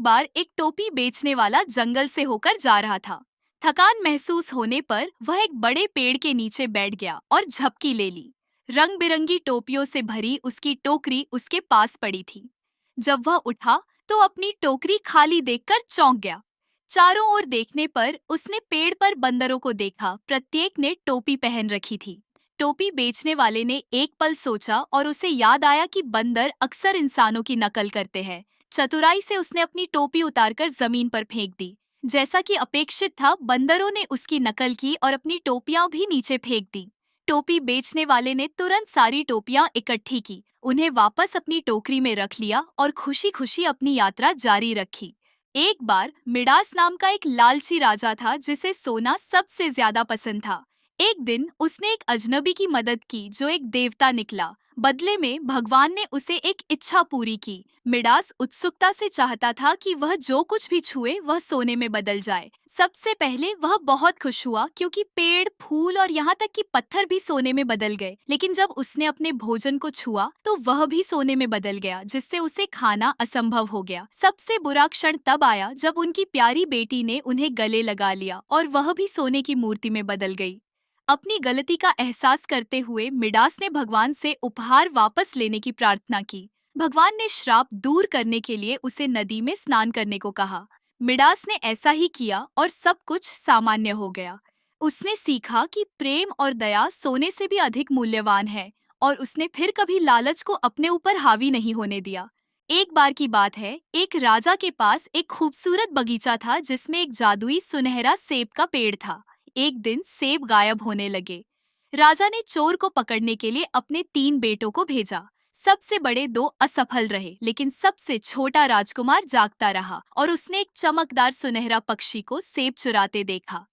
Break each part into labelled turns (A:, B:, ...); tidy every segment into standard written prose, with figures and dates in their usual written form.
A: एक बार एक टोपी बेचने वाला जंगल से होकर जा रहा था। थकान महसूस होने पर वह एक बड़े पेड़ के नीचे बैठ गया और झपकी ले ली। रंग बिरंगी टोपियों से भरी उसकी टोकरी उसके पास पड़ी थी। जब वह उठा तो अपनी टोकरी खाली देखकर चौंक गया। चारों ओर देखने पर उसने पेड़ पर बंदरों को देखा। प्रत्येक ने टोपी पहन रखी थी। टोपी बेचने वाले ने एक पल सोचा और उसे याद आया कि बंदर अक्सर इंसानों की नकल करते हैं। चतुराई से उसने अपनी टोपी उतारकर जमीन पर फेंक दी। जैसा कि अपेक्षित था, बंदरों ने उसकी नकल की और अपनी टोपियां भी नीचे फेंक दी। टोपी बेचने वाले ने तुरंत सारी टोपियां इकट्ठी की, उन्हें वापस अपनी टोकरी में रख लिया और खुशी खुशी अपनी यात्रा जारी रखी। एक बार मिडास नाम का एक लालची राजा था जिसे सोना सबसे ज्यादा पसंद था। एक दिन उसने एक अजनबी की मदद की जो एक देवता निकला। बदले में भगवान ने उसे एक इच्छा पूरी की। मिडास उत्सुकता से चाहता था कि वह जो कुछ भी छुए वह सोने में बदल जाए। सबसे पहले वह बहुत खुश हुआ क्योंकि पेड़, फूल और यहाँ तक कि पत्थर भी सोने में बदल गए। लेकिन जब उसने अपने भोजन को छुआ तो वह भी सोने में बदल गया, जिससे उसे खाना असंभव हो गया। सबसे बुरा क्षण तब आया जब उनकी प्यारी बेटी ने उन्हें गले लगा लिया और वह भी सोने की मूर्ति में बदल गई। अपनी गलती का एहसास करते हुए मिडास ने भगवान से उपहार वापस लेने की प्रार्थना की। भगवान ने श्राप दूर करने के लिए उसे नदी में स्नान करने को कहा। मिडास ने ऐसा ही किया और सब कुछ सामान्य हो गया। उसने सीखा कि प्रेम और दया सोने से भी अधिक मूल्यवान है और उसने फिर कभी लालच को अपने ऊपर हावी नहीं होने दिया। एक बार की बात है, एक राजा के पास एक खूबसूरत बगीचा था जिसमें एक जादुई सुनहरा सेब का पेड़ था। एक दिन सेब गायब होने लगे। राजा ने चोर को पकड़ने के लिए अपने 3 बेटों को भेजा। सबसे बड़े 2 असफल रहे, लेकिन सबसे छोटा राजकुमार जागता रहा और उसने एक चमकदार सुनहरा पक्षी को सेब चुराते देखा।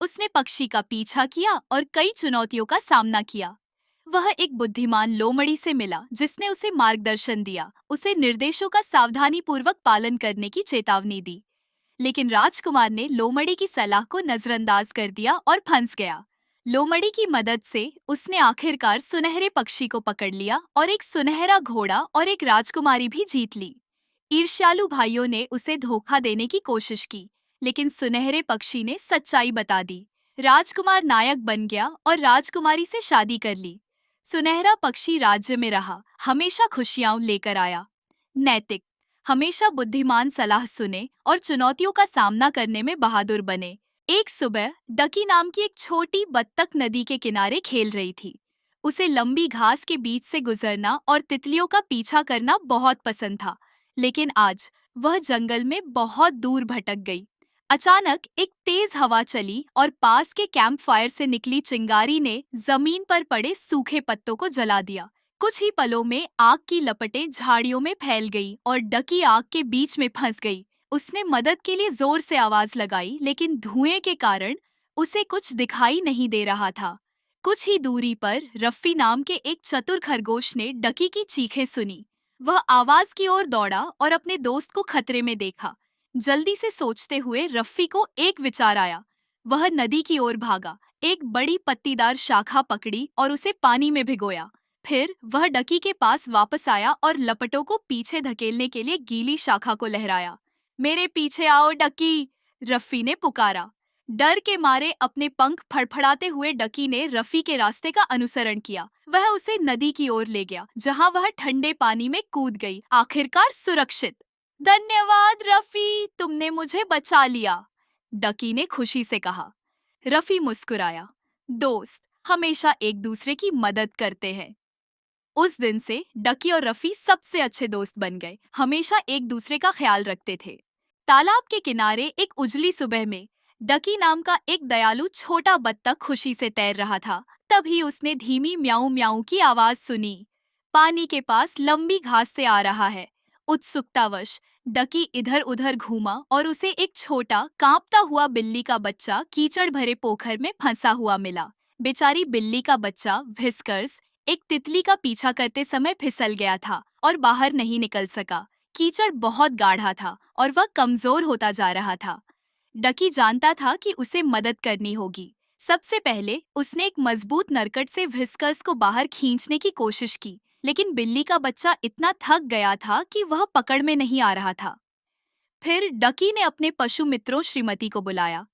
A: उसने पक्षी का पीछा किया और कई चुनौतियों का सामना किया। वह एक बुद्धिमान लोमड़ी से मिला जिसने उसे मार्गदर्शन दिया, उसे निर्देशों का सावधानीपूर्वक पालन करने की चेतावनी दी। लेकिन राजकुमार ने लोमड़ी की सलाह को नजरअंदाज कर दिया और फंस गया। लोमड़ी की मदद से उसने आखिरकार सुनहरे पक्षी को पकड़ लिया और एक सुनहरा घोड़ा और एक राजकुमारी भी जीत ली। ईर्ष्यालु भाइयों ने उसे धोखा देने की कोशिश की, लेकिन सुनहरे पक्षी ने सच्चाई बता दी। राजकुमार नायक बन गया और राजकुमारी से शादी कर ली। सुनहरा पक्षी राज्य में रहा, हमेशा खुशियां लेकर आया। नैतिक: हमेशा बुद्धिमान सलाह सुने और चुनौतियों का सामना करने में बहादुर बने। एक सुबह डकी नाम की एक छोटी बत्तख नदी के किनारे खेल रही थी। उसे लंबी घास के बीच से गुजरना और तितलियों का पीछा करना बहुत पसंद था। लेकिन आज वह जंगल में बहुत दूर भटक गई। अचानक एक तेज हवा चली और पास के कैंप फायर से निकली चिंगारी ने जमीन पर पड़े सूखे पत्तों को जला दिया। कुछ ही पलों में आग की लपटें झाड़ियों में फैल गई और डकी आग के बीच में फंस गई। उसने मदद के लिए जोर से आवाज लगाई, लेकिन धुएं के कारण उसे कुछ दिखाई नहीं दे रहा था। कुछ ही दूरी पर रफ़ी नाम के एक चतुर खरगोश ने डकी की चीखें सुनी। वह आवाज की ओर दौड़ा और अपने दोस्त को खतरे में देखा। जल्दी से सोचते हुए रफ़ी को एक विचार आया। वह नदी की ओर भागा, एक बड़ी पत्तीदार शाखा पकड़ी और उसे पानी में भिगोया। फिर वह डकी के पास वापस आया और लपटों को पीछे धकेलने के लिए गीली शाखा को लहराया। मेरे पीछे आओ डकी, रफ़ी ने पुकारा। डर के मारे अपने पंख फड़फड़ाते हुए डकी ने रफ़ी के रास्ते का अनुसरण किया। वह उसे नदी की ओर ले गया, जहां वह ठंडे पानी में कूद गई, आखिरकार सुरक्षित। धन्यवाद रफ़ी, तुमने मुझे बचा लिया, डकी ने खुशी से कहा। रफ़ी मुस्कुराया। दोस्त हमेशा एक दूसरे की मदद करते हैं। उस दिन से डकी और रफ़ी सबसे अच्छे दोस्त बन गए, हमेशा एक दूसरे का ख्याल रखते थे। तालाब के किनारे एक उजली सुबह में डकी नाम का एक दयालु छोटा बत्तख खुशी से तैर रहा था। तभी उसने धीमी म्याऊं म्याऊं की आवाज सुनी। पानी के पास लंबी घास से आ रहा है। उत्सुकतावश डकी इधर उधर घूमा और उसे एक छोटा कांपता हुआ बिल्ली का बच्चा कीचड़ भरे पोखर में फंसा हुआ मिला। बेचारी बिल्ली का बच्चा व्हिस्कर्स एक तितली का पीछा करते समय फिसल गया था और बाहर नहीं निकल सका। कीचड़ बहुत गाढ़ा था और वह कमजोर होता जा रहा था। डकी जानता था कि उसे मदद करनी होगी। सबसे पहले उसने एक मजबूत नरकट से व्हिस्कर्स को बाहर खींचने की कोशिश की, लेकिन बिल्ली का बच्चा इतना थक गया था कि वह पकड़ में नहीं आ रहा था। फिर डकी ने अपने पशु मित्रों श्रीमती को बुलाया।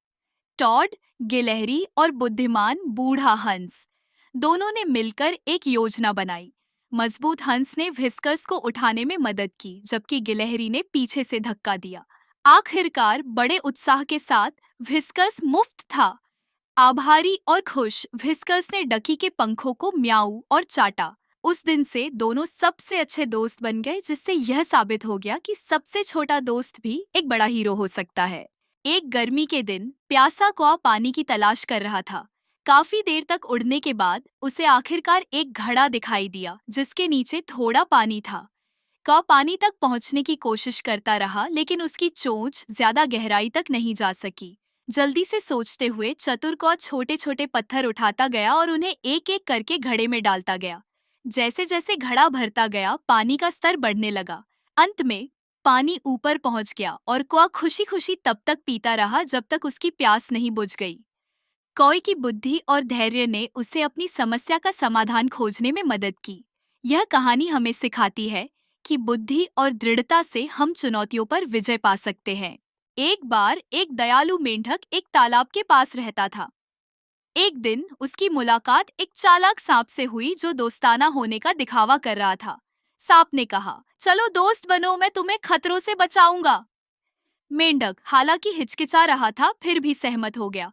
A: टॉड, गिलहरी और बुद्धिमान बूढ़ा हंस दोनों ने मिलकर एक योजना बनाई। मजबूत हंस ने व्हिस्कर्स को उठाने में मदद की, जबकि गिलहरी ने पीछे से धक्का दिया। आखिरकार बड़े उत्साह के साथ व्हिस्कर्स मुफ्त था। आभारी और खुश व्हिस्कर्स ने डकी के पंखों को म्याऊ और चाटा। उस दिन से दोनों सबसे अच्छे दोस्त बन गए, जिससे यह साबित हो गया कि सबसे छोटा दोस्त भी एक बड़ा हीरो हो सकता है। एक गर्मी के दिन प्यासा कौवा पानी की तलाश कर रहा था। काफी देर तक उड़ने के बाद उसे आखिरकार एक घड़ा दिखाई दिया, जिसके नीचे थोड़ा पानी था। कौवा पानी तक पहुंचने की कोशिश करता रहा, लेकिन उसकी चोंच ज्यादा गहराई तक नहीं जा सकी। जल्दी से सोचते हुए चतुर कौवा छोटे छोटे पत्थर उठाता गया और उन्हें एक एक करके घड़े में डालता गया। जैसे जैसे घड़ा भरता गया, पानी का स्तर बढ़ने लगा। अंत में पानी ऊपर पहुंच गया और कौवा खुशी खुशी तब तक पीता रहा जब तक उसकी प्यास नहीं बुझ गई। कौवे की बुद्धि और धैर्य ने उसे अपनी समस्या का समाधान खोजने में मदद की। यह कहानी हमें सिखाती है कि बुद्धि और दृढ़ता से हम चुनौतियों पर विजय पा सकते हैं। एक बार एक दयालु मेंढक एक तालाब के पास रहता था। एक दिन उसकी मुलाकात एक चालाक सांप से हुई, जो दोस्ताना होने का दिखावा कर रहा था। सांप ने कहा, चलो दोस्त बनो, मैं तुम्हें खतरों से बचाऊंगा। मेंढक हालांकि हिचकिचा रहा था, फिर भी सहमत हो गया।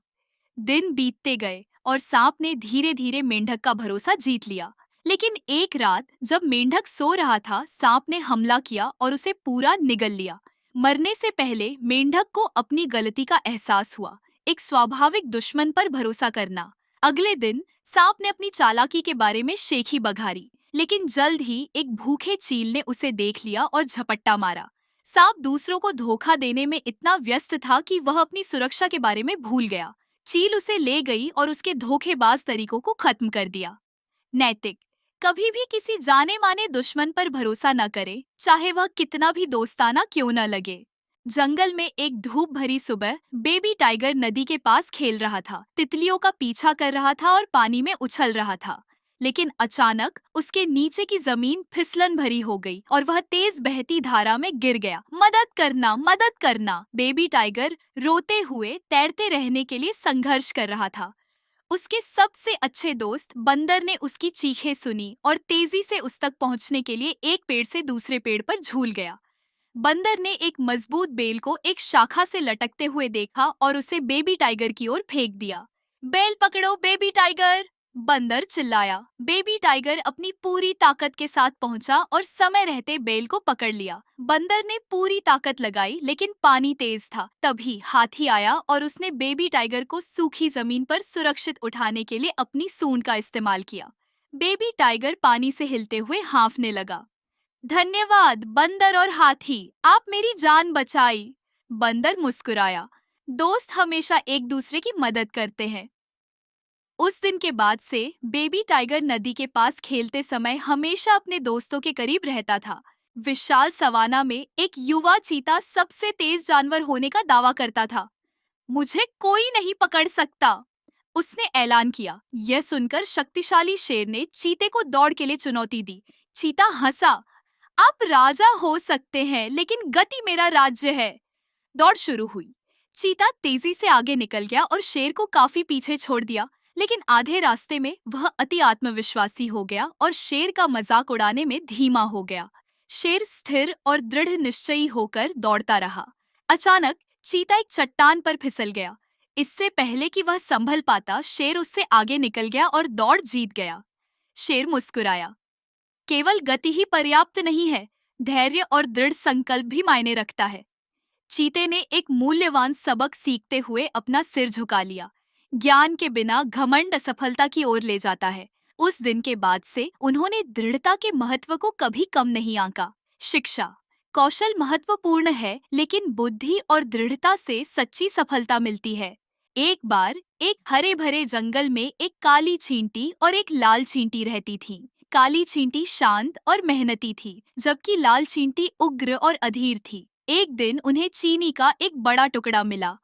A: दिन बीतते गए और सांप ने धीरे धीरे मेंढक का भरोसा जीत लिया। लेकिन एक रात जब मेंढक सो रहा था, सांप ने हमला किया और उसे पूरा निगल लिया। मरने से पहले मेंढक को अपनी गलती का एहसास हुआ, एक स्वाभाविक दुश्मन पर भरोसा करना। अगले दिन सांप ने अपनी चालाकी के बारे में शेखी बघारी, लेकिन जल्द ही एक भूखे चील ने उसे देख लिया और झपट्टा मारा। सांप दूसरों को धोखा देने में इतना व्यस्त था कि वह अपनी सुरक्षा के बारे में भूल गया। चील उसे ले गई और उसके धोखेबाज तरीकों को खत्म कर दिया। नैतिक: कभी भी किसी जाने माने दुश्मन पर भरोसा न करें, चाहे वह कितना भी दोस्ताना क्यों न लगे। जंगल में एक धूप भरी सुबह बेबी टाइगर नदी के पास खेल रहा था, तितलियों का पीछा कर रहा था और पानी में उछल रहा था। लेकिन अचानक उसके नीचे की जमीन फिसलन भरी हो गई और वह तेज बहती धारा में गिर गया। मदद करना, मदद करना! बेबी टाइगर रोते हुए तैरते रहने के लिए संघर्ष कर रहा था। उसके सबसे अच्छे दोस्त बंदर ने उसकी चीखें सुनी और तेजी से उस तक पहुंचने के लिए एक पेड़ से दूसरे पेड़ पर झूल गया। बंदर ने एक मजबूत बेल को एक शाखा से लटकते हुए देखा और उसे बेबी टाइगर की ओर फेंक दिया। बेल पकड़ो बेबी टाइगर! बंदर चिल्लाया। बेबी टाइगर अपनी पूरी ताकत के साथ पहुंचा और समय रहते बेल को पकड़ लिया। बंदर ने पूरी ताकत लगाई, लेकिन पानी तेज था। तभी हाथी आया और उसने बेबी टाइगर को सूखी जमीन पर सुरक्षित उठाने के लिए अपनी सूंड का इस्तेमाल किया। बेबी टाइगर पानी से हिलते हुए हाँफने लगा। धन्यवाद बंदर और हाथी, आप मेरी जान बचाई। बंदर मुस्कुराया। दोस्त हमेशा एक दूसरे की मदद करते हैं। उस दिन के बाद से बेबी टाइगर नदी के पास खेलते समय हमेशा अपने दोस्तों के करीब रहता था। विशाल सवाना में एक युवा चीता सबसे तेज जानवर होने का दावा करता था। मुझे कोई नहीं पकड़ सकता, उसने ऐलान किया। यह सुनकर शक्तिशाली शेर ने चीते को दौड़ के लिए चुनौती दी। चीता हंसा। आप राजा हो सकते हैं, लेकिन गति मेरा राज्य है। दौड़ शुरू हुई। चीता तेजी से आगे निकल गया और शेर को काफी पीछे छोड़ दिया, लेकिन आधे रास्ते में वह अति आत्मविश्वासी हो गया और शेर का मजाक उड़ाने में धीमा हो गया। शेर स्थिर और दृढ़ निश्चयी होकर दौड़ता रहा। अचानक चीता एक चट्टान पर फिसल गया। इससे पहले कि वह संभल पाता, शेर उससे आगे निकल गया और दौड़ जीत गया। शेर मुस्कुराया। केवल गति ही पर्याप्त नहीं है, धैर्य और दृढ़ संकल्प भी मायने रखता है। चीते ने एक मूल्यवान सबक सीखते हुए अपना सिर झुका लिया। ज्ञान के बिना घमंड असफलता की ओर ले जाता है। उस दिन के बाद से उन्होंने दृढ़ता के महत्व को कभी कम नहीं आंका। शिक्षा: कौशल महत्वपूर्ण है, लेकिन बुद्धि और दृढ़ता से सच्ची सफलता मिलती है। एक बार एक हरे भरे जंगल में एक काली चींटी और एक लाल चींटी रहती थी। काली चींटी शांत और मेहनती थी, जबकि लाल चींटी उग्र और अधीर थी। एक दिन उन्हें चीनी का एक बड़ा टुकड़ा मिला।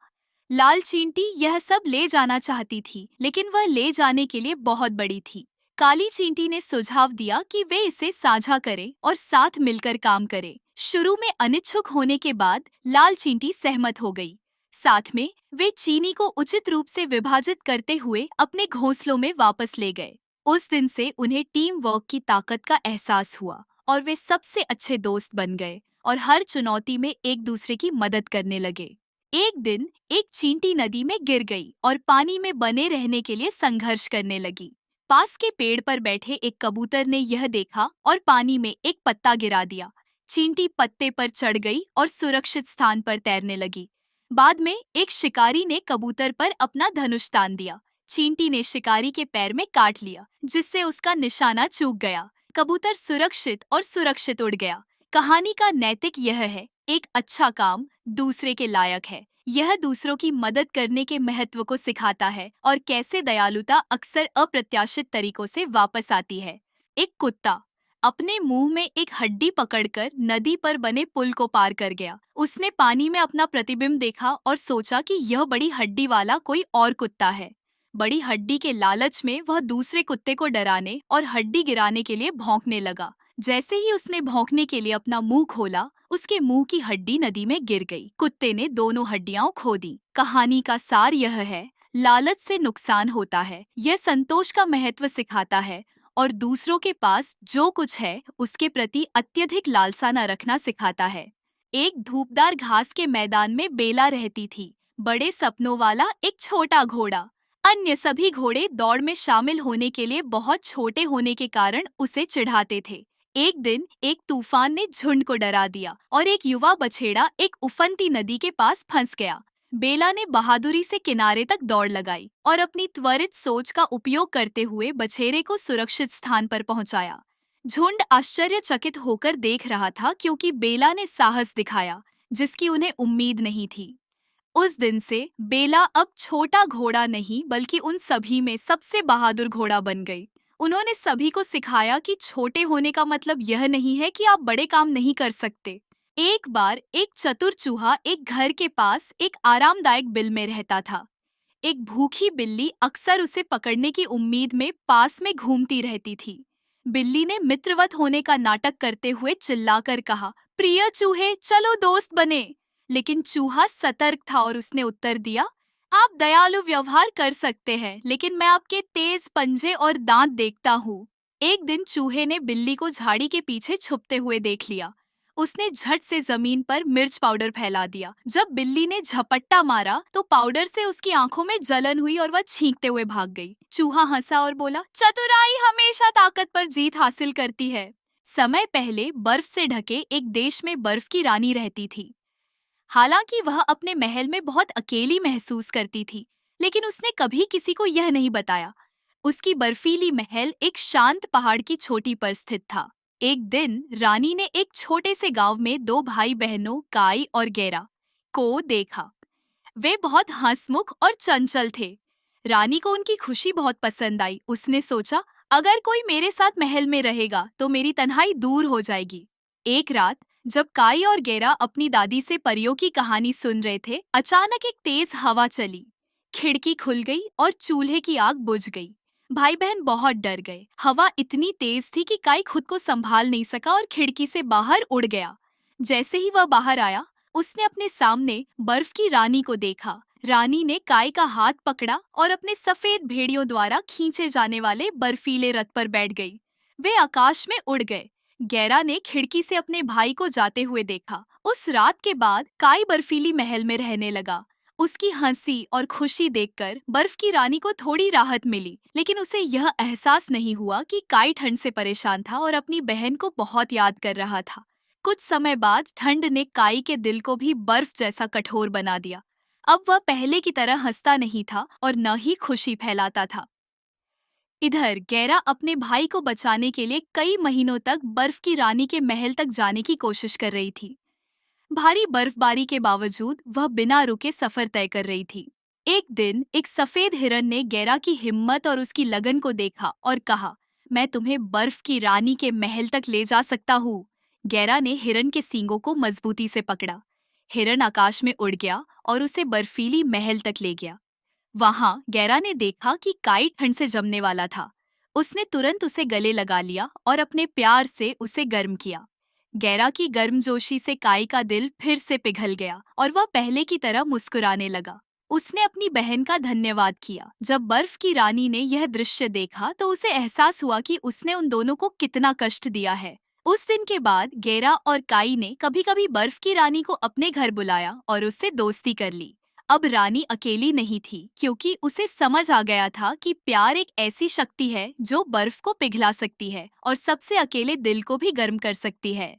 A: लाल चींटी यह सब ले जाना चाहती थी, लेकिन वह ले जाने के लिए बहुत बड़ी थी। काली चींटी ने सुझाव दिया कि वे इसे साझा करें और साथ मिलकर काम करें। शुरू में अनिच्छुक होने के बाद लाल चींटी सहमत हो गई। साथ में वे चीनी को उचित रूप से विभाजित करते हुए अपने घोंसलों में वापस ले गए। उस दिन से उन्हें टीम वर्क की ताकत का एहसास हुआ और वे सबसे अच्छे दोस्त बन गए और हर चुनौती में एक दूसरे की मदद करने लगे। एक दिन एक चींटी नदी में गिर गई और पानी में बने रहने के लिए संघर्ष करने लगी। पास के पेड़ पर बैठे एक कबूतर ने यह देखा और पानी में एक पत्ता गिरा दिया। चींटी पत्ते पर चढ़ गई और सुरक्षित स्थान पर तैरने लगी। बाद में एक शिकारी ने कबूतर पर अपना धनुष तान दिया। चींटी ने शिकारी के पैर में काट लिया, जिससे उसका निशाना चूक गया। कबूतर सुरक्षित उड़ गया। कहानी का नैतिक यह है, एक अच्छा काम दूसरे के लायक है। यह दूसरों की मदद करने के महत्व को सिखाता है और कैसे दयालुता अक्सर अप्रत्याशित तरीकों से वापस आती है। एक कुत्ता अपने मुंह में एक हड्डी पकड़कर नदी पर बने पुल को पार कर गया। उसने पानी में अपना प्रतिबिंब देखा और सोचा कि यह बड़ी हड्डी वाला कोई और कुत्ता है। बड़ी हड्डी के लालच में वह दूसरे कुत्ते को डराने और हड्डी गिराने के लिए भौंकने लगा। जैसे ही उसने भौंकने के लिए अपना मुंह खोला, उसके मुंह की हड्डी नदी में गिर गई। कुत्ते ने दोनों हड्डियां खो दी। कहानी का सार यह है, लालच से नुकसान होता है। यह संतोष का महत्व सिखाता है और दूसरों के पास जो कुछ है उसके प्रति अत्यधिक लालसा न रखना सिखाता है। एक धूपदार घास के मैदान में बेला रहती थी, बड़े सपनों वाला एक छोटा घोड़ा। अन्य सभी घोड़े दौड़ में शामिल होने के लिए बहुत छोटे होने के कारण उसे चिढ़ाते थे। एक दिन एक तूफान ने झुंड को डरा दिया और एक युवा बछेड़ा एक उफनती नदी के पास फंस गया। बेला ने बहादुरी से किनारे तक दौड़ लगाई और अपनी त्वरित सोच का उपयोग करते हुए बछेरे को सुरक्षित स्थान पर पहुंचाया। झुंड आश्चर्यचकित होकर देख रहा था, क्योंकि बेला ने साहस दिखाया जिसकी उन्हें उम्मीद नहीं थी। उस दिन से बेला अब छोटा घोड़ा नहीं बल्कि उन सभी में सबसे बहादुर घोड़ा बन गई। उन्होंने सभी को सिखाया कि छोटे होने का मतलब यह नहीं है कि आप बड़े काम नहीं कर सकते। एक बार एक चतुर चूहा एक घर के पास एक आरामदायक बिल में रहता था। एक भूखी बिल्ली अक्सर उसे पकड़ने की उम्मीद में पास में घूमती रहती थी। बिल्ली ने मित्रवत होने का नाटक करते हुए चिल्लाकर कहा, प्रिय चूहे, चलो दोस्त बने। लेकिन चूहा सतर्क था और उसने उत्तर दिया, आप दयालु व्यवहार कर सकते हैं, लेकिन मैं आपके तेज पंजे और दांत देखता हूँ। एक दिन चूहे ने बिल्ली को झाड़ी के पीछे छुपते हुए देख लिया। उसने झट से जमीन पर मिर्च पाउडर फैला दिया। जब बिल्ली ने झपट्टा मारा तो पाउडर से उसकी आंखों में जलन हुई और वह छींकते हुए भाग गई। चूहा हंसा और बोला, चतुराई हमेशा ताकत पर जीत हासिल करती है। समय पहले बर्फ से ढके एक देश में बर्फ की रानी रहती थी। हालांकि वह अपने महल में बहुत अकेली महसूस करती थी, लेकिन उसने कभी किसी को यह नहीं बताया। उसकी बर्फीली महल एक शांत पहाड़ की चोटी पर स्थित था। एक दिन रानी ने एक छोटे से गांव में दो भाई बहनों काई और गैरा को देखा। वे बहुत हंसमुख और चंचल थे। रानी को उनकी खुशी बहुत पसंद आई। उसने सोचा, अगर कोई मेरे साथ महल में रहेगा तो मेरी तन्हाई दूर हो जाएगी। एक रात जब काई और गैरा अपनी दादी से परियों की कहानी सुन रहे थे, अचानक एक तेज हवा चली। खिड़की खुल गई और चूल्हे की आग बुझ गई। भाई बहन बहुत डर गए। हवा इतनी तेज थी कि काई खुद को संभाल नहीं सका और खिड़की से बाहर उड़ गया। जैसे ही वह बाहर आया, उसने अपने सामने बर्फ की रानी को देखा। रानी ने काई का हाथ पकड़ा और अपने सफेद भेड़ियों द्वारा खींचे जाने वाले बर्फीले रथ पर बैठ गई। वे आकाश में उड़ गए। गैरा ने खिड़की से अपने भाई को जाते हुए देखा। उस रात के बाद काई बर्फीली महल में रहने लगा। उसकी हंसी और खुशी देखकर बर्फ की रानी को थोड़ी राहत मिली, लेकिन उसे यह एहसास नहीं हुआ कि काई ठंड से परेशान था और अपनी बहन को बहुत याद कर रहा था। कुछ समय बाद ठंड ने काई के दिल को भी बर्फ जैसा कठोर बना दिया। अब वह पहले की तरह हंसता नहीं था और न ही खुशी फैलाता था। इधर गैरा अपने भाई को बचाने के लिए कई महीनों तक बर्फ की रानी के महल तक जाने की कोशिश कर रही थी। भारी बर्फबारी के बावजूद वह बिना रुके सफर तय कर रही थी। एक दिन एक सफेद हिरन ने गैरा की हिम्मत और उसकी लगन को देखा और कहा, मैं तुम्हें बर्फ की रानी के महल तक ले जा सकता हूँ। गैरा ने हिरन के सींगों को मजबूती से पकड़ा। हिरन आकाश में उड़ गया और उसे बर्फीली महल तक ले गया। वहां गैरा ने देखा कि काई ठंड से जमने वाला था। उसने तुरंत उसे गले लगा लिया और अपने प्यार से उसे गर्म किया। गैरा की गर्मजोशी से काई का दिल फिर से पिघल गया और वह पहले की तरह मुस्कुराने लगा। उसने अपनी बहन का धन्यवाद किया। जब बर्फ की रानी ने यह दृश्य देखा तो उसे एहसास हुआ कि उसने उन दोनों को कितना कष्ट दिया है। उस दिन के बाद गैरा और काई ने कभी कभी बर्फ की रानी को अपने घर बुलाया और उससे दोस्ती कर ली। अब रानी अकेली नहीं थी, क्योंकि उसे समझ आ गया था कि प्यार एक ऐसी शक्ति है जो बर्फ को पिघला सकती है और सबसे अकेले दिल को भी गर्म कर सकती है।